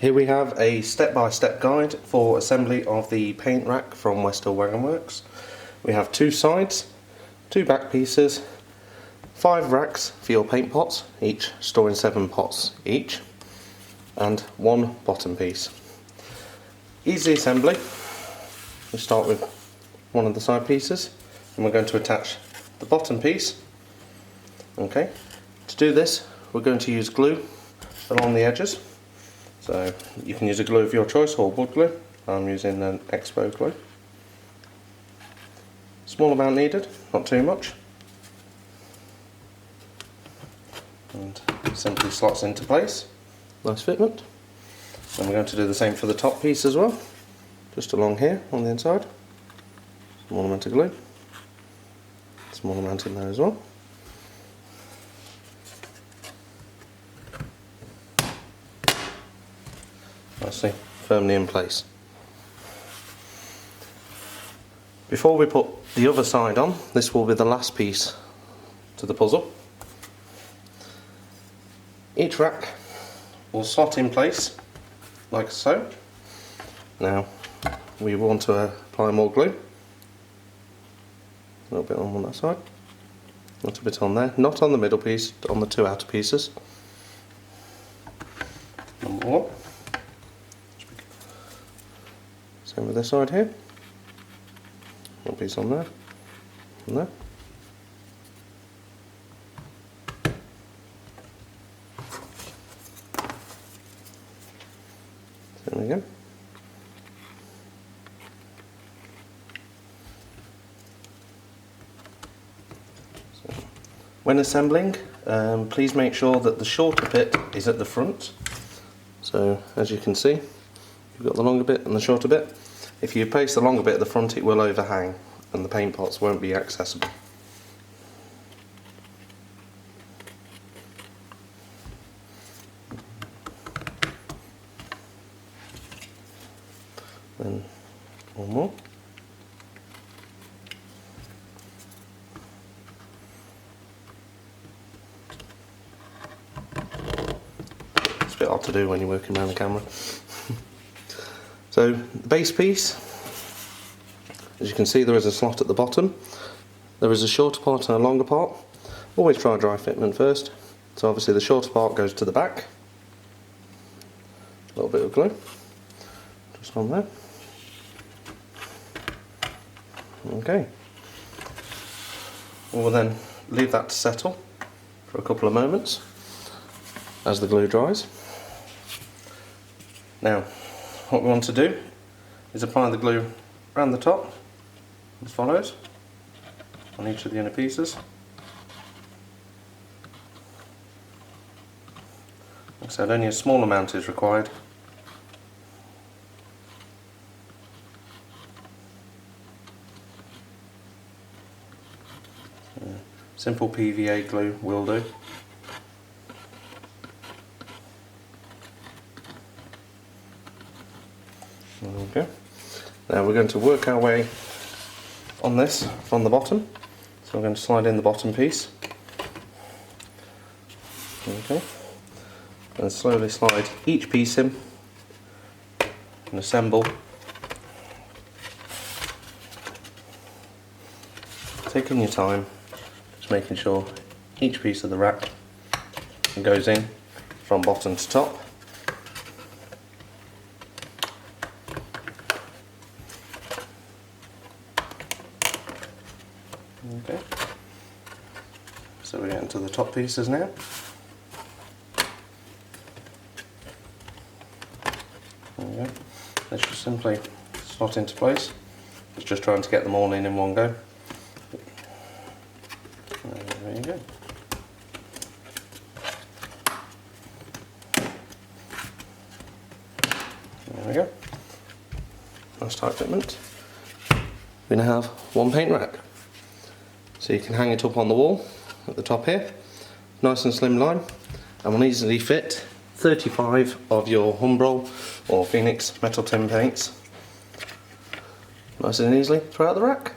Here we have a step-by-step guide for assembly of the paint rack from Wagon Works. We have 2 sides, 2 back pieces, 5 racks for your paint pots, each storing 7 pots each, and 1 bottom piece. Easy assembly. We start with one of the side pieces and we're going to attach the bottom piece. Okay. To do this we're going to use glue along the edges. So you can use a glue of your choice or wood glue. I'm using an Expo glue. Small amount needed, not too much. And simply slots into place. Nice fitment. And we're going to do the same for the top piece as well. Just along here on the inside. Small amount of glue. Small amount in there as well. Nicely firmly in place. Before we put the other side on, this will be the last piece to the puzzle. Each rack will slot in place like so. Now we want to apply more glue. A little bit on that side, a little bit on there, not on the middle piece, on the 2 outer pieces. Number 1. Same with this side here. One piece on there, and there. Same again. So, when assembling, please make sure that the shorter bit is at the front. So as you can see, you've got the longer bit and the shorter bit. If you place the longer bit at the front, it will overhang and the paint pots won't be accessible. Then one more. It's a bit hard to do when you're working around the camera. So the base piece, as you can see, there is a slot at the bottom. There is a shorter part and a longer part. Always try dry fitment first. So obviously the shorter part goes to the back. A little bit of glue, just on there. Okay. We'll then leave that to settle for a couple of moments as the glue dries. Now, what we want to do is apply the glue around the top as follows on each of the inner pieces. Like I said, only a small amount is required. Simple PVA glue will do. Okay. Now we're going to work our way on this from the bottom. So we're going to slide in the bottom piece. Okay. And slowly slide each piece in and assemble. Taking your time, just making sure each piece of the rack goes in from bottom to top. Okay, so we're getting to the top pieces now. There we go. Let's just simply slot into place. It's just trying to get them all in one go. There you go. There we go. Nice tight fitment. We now have one paint rack. So you can hang it up on the wall at the top here, nice and slimline, and will easily fit 35 of your Humbrol or Phoenix metal tin paints nice and easily throughout the rack.